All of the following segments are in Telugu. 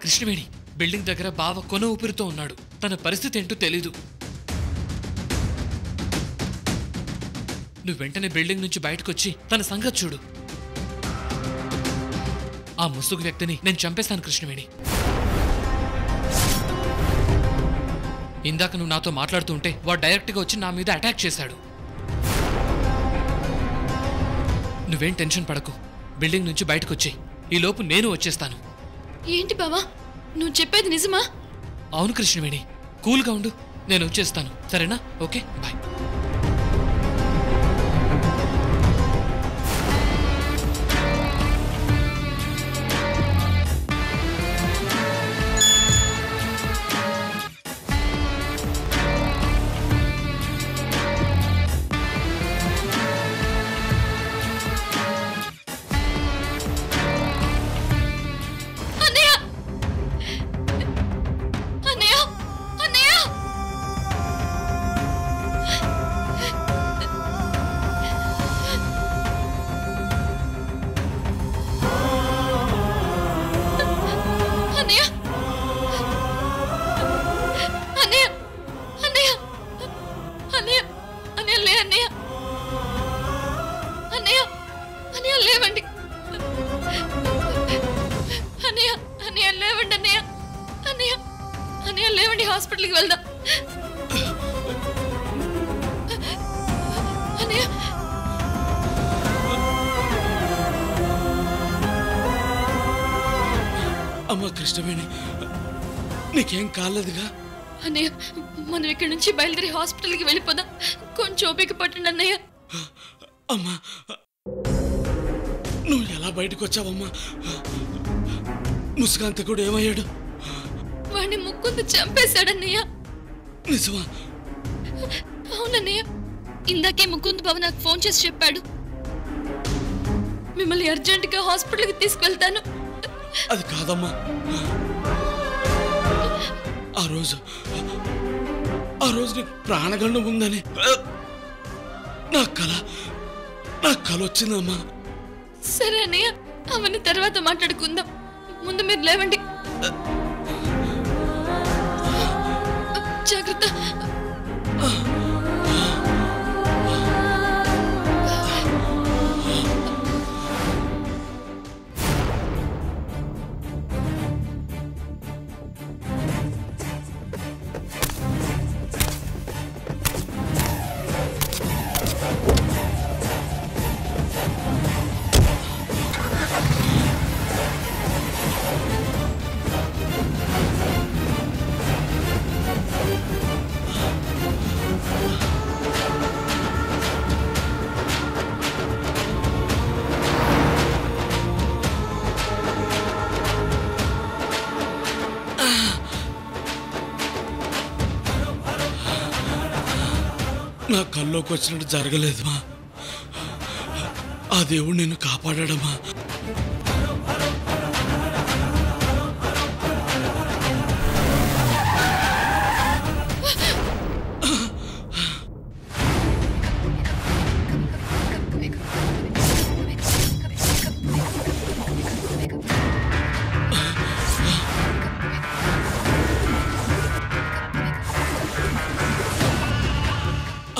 కృష్ణవేణి బిల్డింగ్ దగ్గర బావ కొన ఊపిరితో ఉన్నాడు. తన పరిస్థితి ఏంటో తెలీదు. నువ్వు వెంటనే బిల్డింగ్ నుంచి బయటకొచ్చి తన సంగతి చూడు. ఆ ముసుగు వ్యక్తిని నేను చంపేస్తాను కృష్ణవేణి. ఇందాక నువ్వు నాతో మాట్లాడుతూ ఉంటే వాడు డైరెక్ట్గా వచ్చి నా మీద అటాక్ చేశాడు. నువ్వేం టెన్షన్ పడకు. బిల్డింగ్ నుంచి బయటకొచ్చి ఈ లోపు నేను వచ్చేస్తాను. ఏంటి బావా నువ్వు చెప్పేది నిజమా? అవును కృష్ణవేణి, కూల్గా ఉండు. నేను వచ్చేస్తాను, సరేనా? Okay, bye. హాస్పిటల్కి వెళ్దాం. అమ్మా కృష్ణవేణి, నీకేం కాలేదుగా? అన్నయ్య మనం ఇక్కడి నుంచి బయలుదేరి హాస్పిటల్కి వెళ్ళిపోదాం. కొంచెం ఓపిక పట్టండి అన్నయ్య. అమ్మా నువ్వు ఎలా బయటకు వచ్చావమ్మా? ముసుకాంత కూడా ఏమయ్యాడు? వాడిని ముక్కుంది చంపేశాడన్నయ్య. నిజమా? అవునన్నయ్య, ఇందాకే ముకుంద్ బాబు నాకు ఫోన్ చేసి చెప్పాడు. మిమ్మల్ని అర్జెంటుగా హాస్పిటల్కి తీసుకెళ్తాను. అది కాదమ్మా, ఆ రోజు నీకు ప్రాణగండం ఉందని నా కల వచ్చిందమ్మా. సరే అన్నయ్య, అవన్నీ తర్వాత మాట్లాడుకుందాం. ముందు మీరు లేవండి. జాగ్రత్త. నా కల్లోకి వచ్చినట్టు జరగలేదమ్మా. ఆ దేవుడు నిన్ను కాపాడాడమ్మా.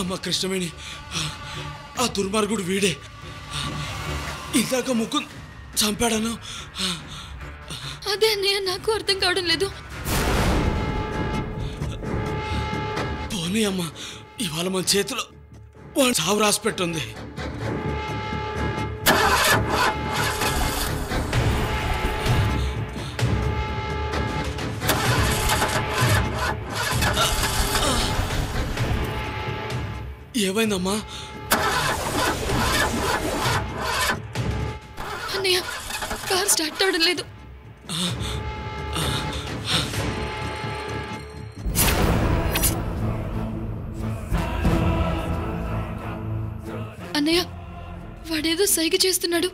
అమ్మ కృష్ణవేణి, ఆ దుర్మార్గుడు వీడే. ఇందాక ముక్కు చంపాడను. అదే అన్నయ్య, నాకు అర్థం కావడం లేదు. పోనీ అమ్మ, ఇవాళ మన చేతిలో వాడు చావు రాసి పెట్టుంది. ఏమైందమ్మా? అన్నయ్య, కార్ స్టార్ట్ అవడం లేదు. అన్నయ్య, వాడేదో సైగ చేస్తున్నాడు.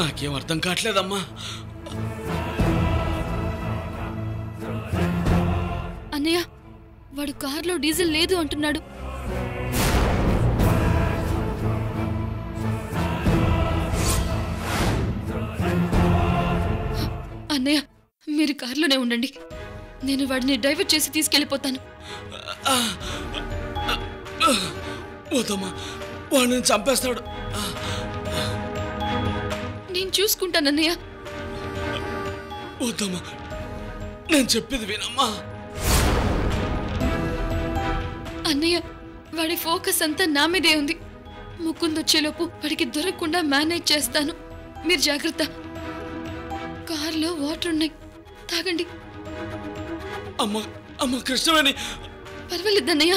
నాకేం అర్థం కావట్లేదమ్మా. అన్నయ్య, వాడు కార్లో డీజిల్ లేదు అంటున్నాడు. అన్నయ్య మీరు కారులోనే ఉండండి, నేను వాడిని డైవర్ట్ చేసి తీసుకెళ్ళిపోతాను. వద్దమ్మా, వాడు నన్ను చంపేస్తాడు. నేను చూసుకుంటానన్నయ్య. వద్దమ్మా, నేను చెప్పేది వినమ్మా. అన్నయ్య వాడి ఫోకస్ అంతా నా మీదే ఉంది. ముకుందొచ్చేలోపు వాడికి దొరకకుండా మేనేజ్ చేస్తాను. మీరు జాగ్రత్త. కార్లో వాటర్ ఉన్నాయి, తాగండి. అమ్మ అమ్మ కృష్ణవేణి. పర్వాలేదన్నయ్య.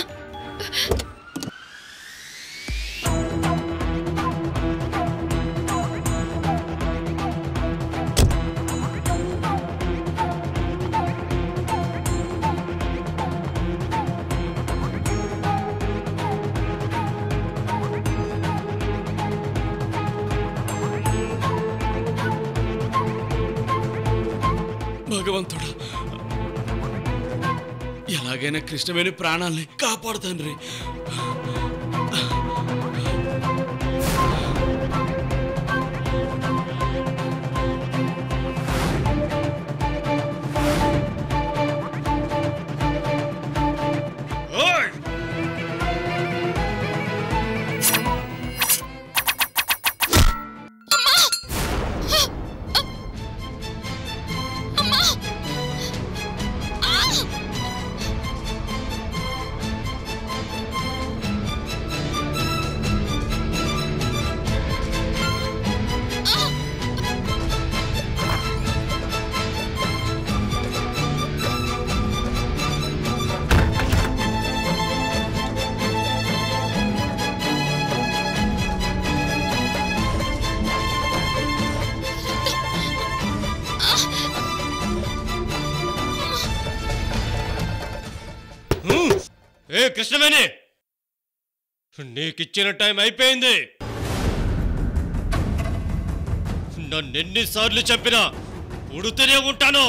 భగవంతుడా, ఎలాగైనా కృష్ణవేణి ప్రాణాల్ని కాపాడుతాను. ఏ కృష్ణవేణి, నీకిచ్చిన టైం అయిపోయింది. నన్నెన్నిసార్లు చెప్పినా ఉడుతూనే ఉంటాను.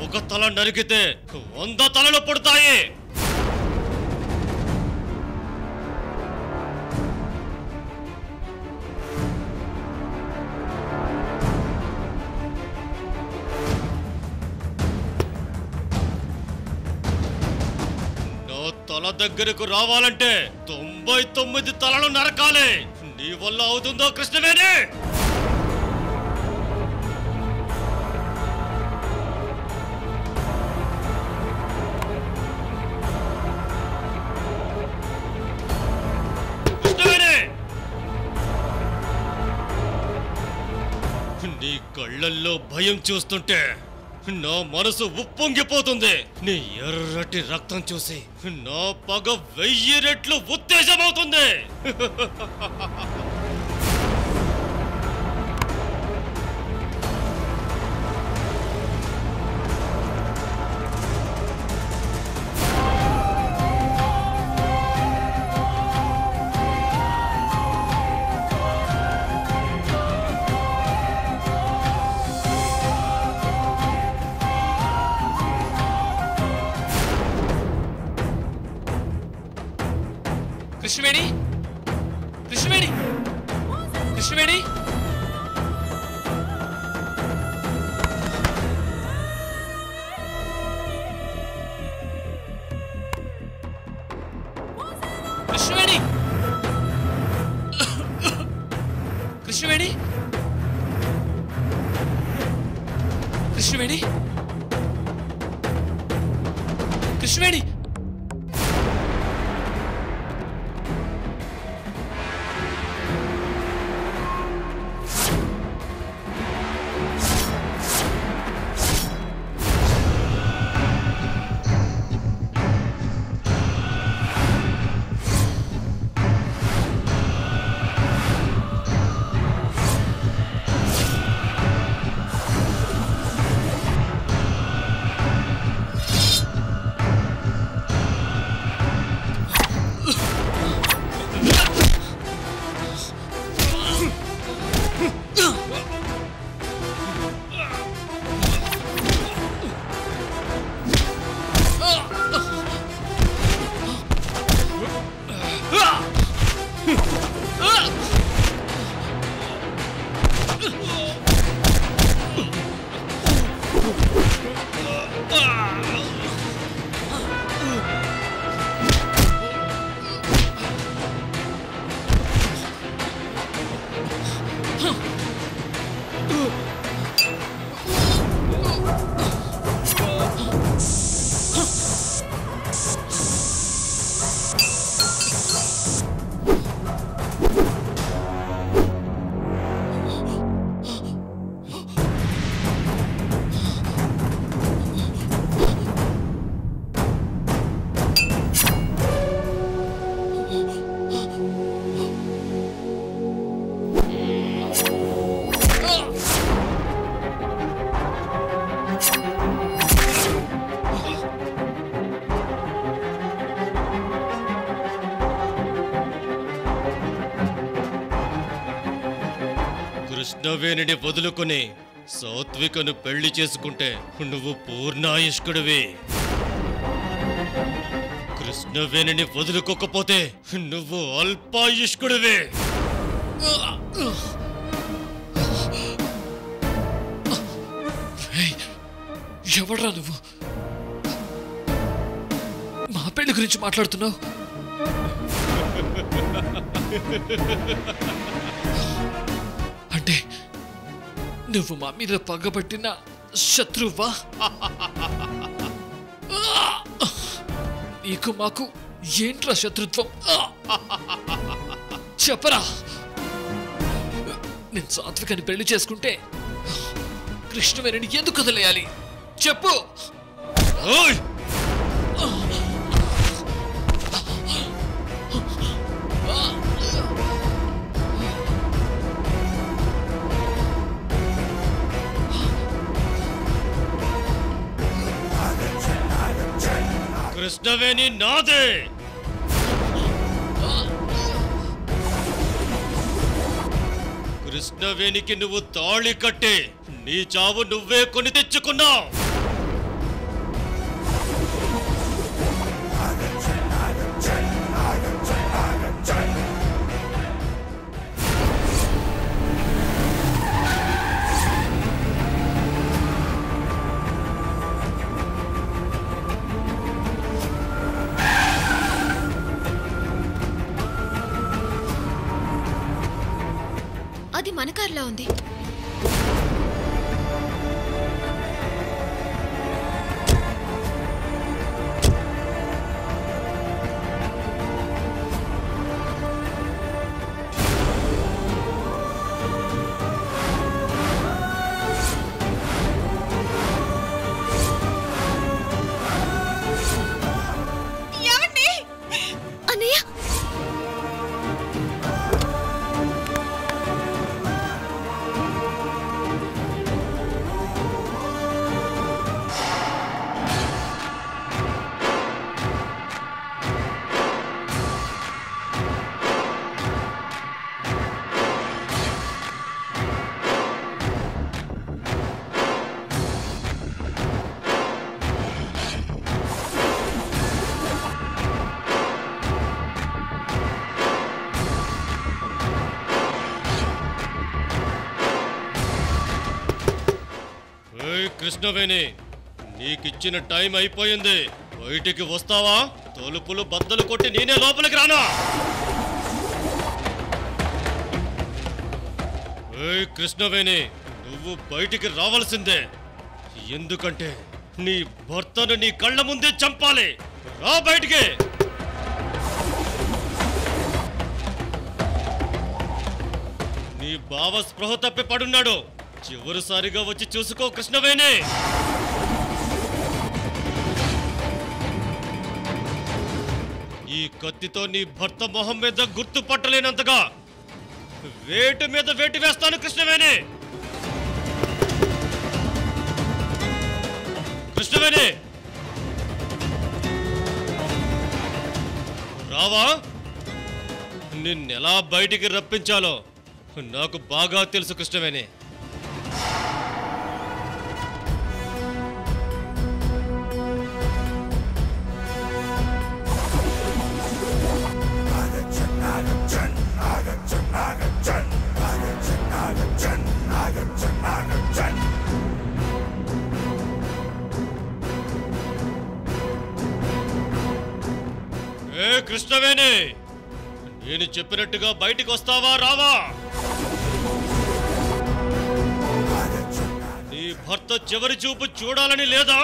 ఒక తల నరికితే 100 తలలు పుడతాయి. తల దగ్గరకు రావాలంటే 99 తలలు నరకాలి. నీ వల్ల అవుతుందో కృష్ణవేణి? కృష్ణవేణి, నీ కళ్ళల్లో భయం చూస్తుంటే నా మనసు ఉప్పొంగిపోతుంది. నీ ఎర్రటి రక్తం చూసి నా పగ 1000 రెట్లు ఉత్తేజమవుతుంది. కృష్ణవేణి, కృష్ణవేణి, కృష్ణవేణి. కృష్ణవేణి, కృష్ణవేణి, కృష్ణవేణి, కృష్ణవేణి. కృష్ణవేణిని వదులుకుని సాత్వికను పెళ్లి చేసుకుంటే నువ్వు పూర్ణాయుష్కుడివి. కృష్ణవేణిని వదులుకోకపోతే నువ్వు అల్పాయుష్కుడివి. ఎవడ్రా నువ్వు? మా పెళ్లి గురించి మాట్లాడుతున్నావు? అంటే నువ్వు మా మీద పగబట్టిన శత్రువా? నీకు మాకు ఏంట్రా శత్రుత్వం? చెప్పరా. నేను సాత్వికని పెళ్లి చేసుకుంటే కృష్ణవేణిని ఎందుకు వదిలేయాలి చెప్పు. కృష్ణవేణి నాదే. కృష్ణవేణికి నువ్వు తాళి కట్టి నీ చావు నువ్వే కొని తెచ్చుకున్నావు. అది మన కార్లా ఉంది. అన్నయ్య, కృష్ణవేణి, నీకిచ్చిన టైం అయిపోయింది. బయటికి వస్తావా? తలుపులు బద్దలు కొట్టి నేనే లోపలికి రానా? కృష్ణవేణి, నువ్వు బయటికి రావాల్సిందే. ఎందుకంటే నీ భర్తను నీ కళ్ళ ముందే చంపాలి. రా బయటికి. నీ బావ స్పృహ తప్పి పడున్నాడు. చివరిసారిగా వచ్చి చూసుకో కృష్ణవేణి. ఈ కత్తితో నీ భర్త మొహం మీద గుర్తుపట్టలేనంతగా వేటు మీద వేటు వేస్తాను కృష్ణవేణి. కృష్ణవేణి, రావా? నిన్నెలా బయటికి రప్పించాలో నాకు బాగా తెలుసు కృష్ణవేణి. కృష్ణవేణి, నేను చెప్పినట్టుగా బయటికి వస్తావా రావా? భర్త చివరి చూపు చూడాలని లేదా?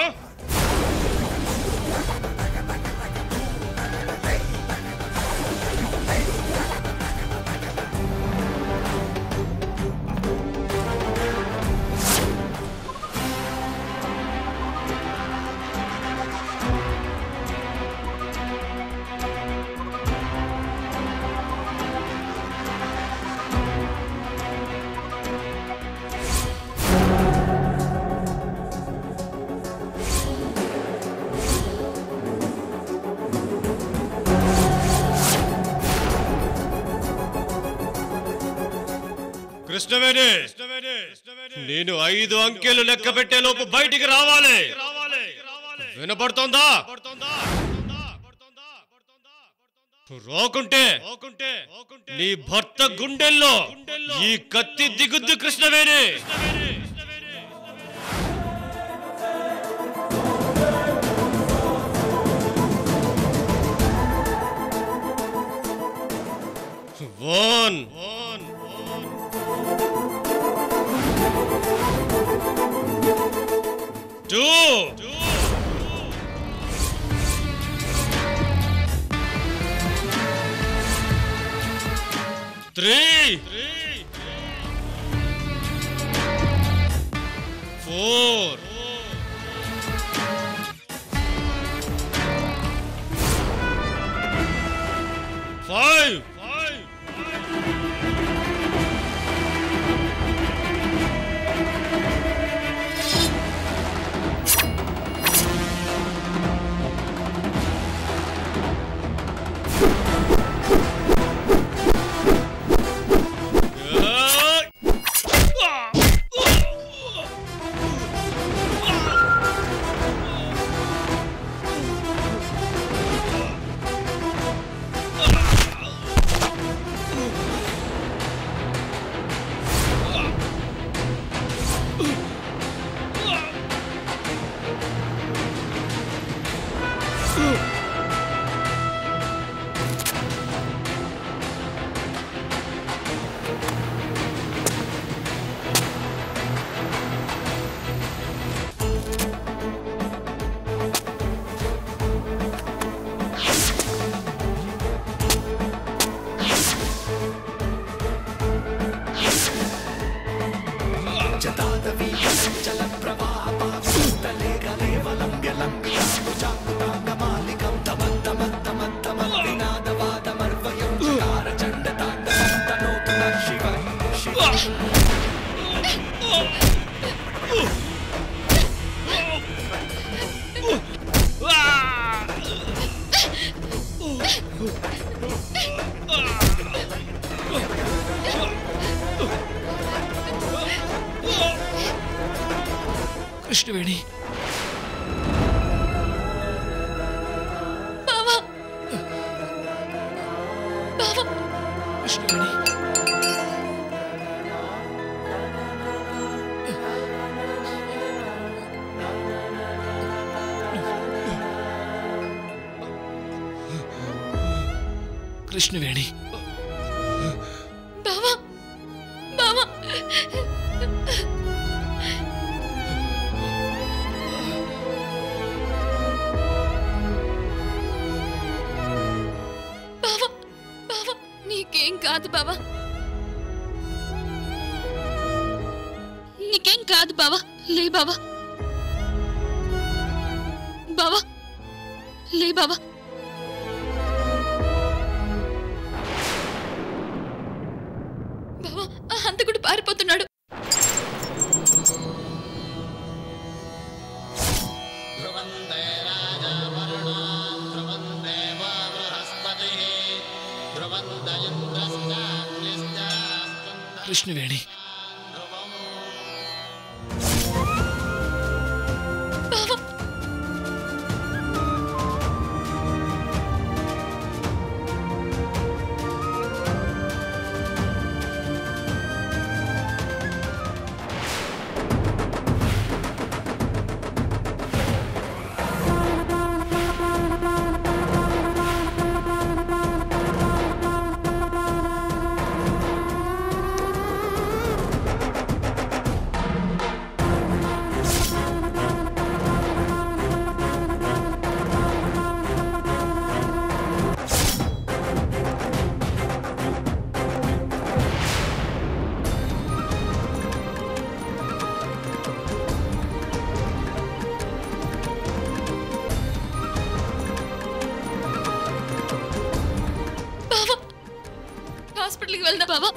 కృష్ణవేణి, నేను 5 అంకెలు లెక్క పెట్టే లోపు బయటికి రావాలి. వినపడుతోందా? రాకుంటే నీ భర్త గుండెల్లో ఈ కత్తి దిగుద్దు. కృష్ణవేణి, వన్ 2 3 4 5 కృష్ణవేణి, బావా, బావా, కృష్ణవేణి, కృష్ణవేణి, బావా, బావా, బావా, బావా, నీకేం కాదు బావా, నీకేం కాదు బావా. లే బావా, బావా, లే బావా. బావా, ఆ హంతకుడు పారిపోతున్నాడు. కృష్ణవేణి, బావా, ఇంటికి వెళ్దా బావా?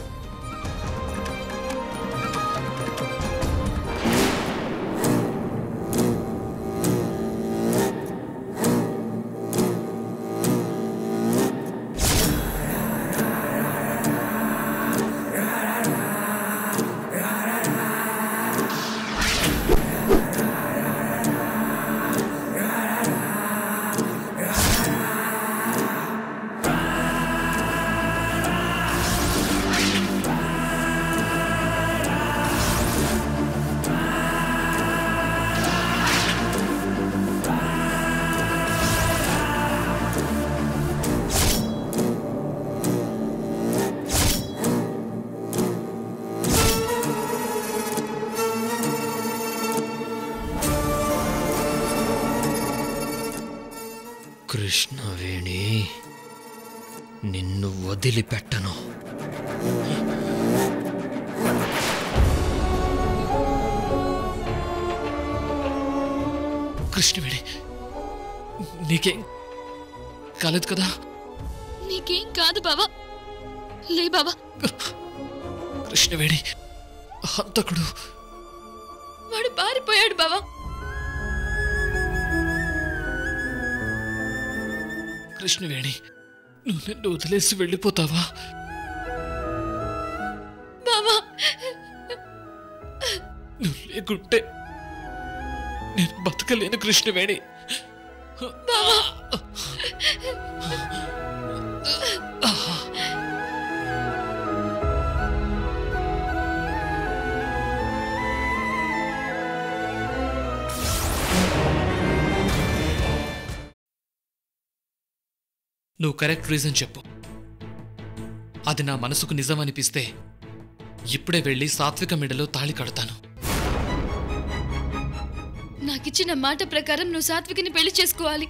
కృష్ణవేణి, నిన్ను వదిలిపెట్టను. కృష్ణవేణి, నీకేం కాలేదు కదా? నీకేం కాదు బావా. లే బావా. కృష్ణవేణి, హంతకుడు వాడు పారిపోయాడు బావా. కృష్ణవేణి, నువ్వు నన్ను వదిలేసి వెళ్ళిపోతావా? బావా, నువ్వు లేకుంటే నేను బతకలేను కృష్ణవేణి. బావా. నువ్వు కరెక్ట్ రీజన్ చెప్పు. అది నా మనసుకు నిజం అనిపిస్తే ఇప్పుడే వెళ్ళి సాత్విక మెడలో తాళి కడతాను. నాకిచ్చిన మాట ప్రకారం నువ్వు సాత్వికిని పెళ్లి చేసుకోవాలి.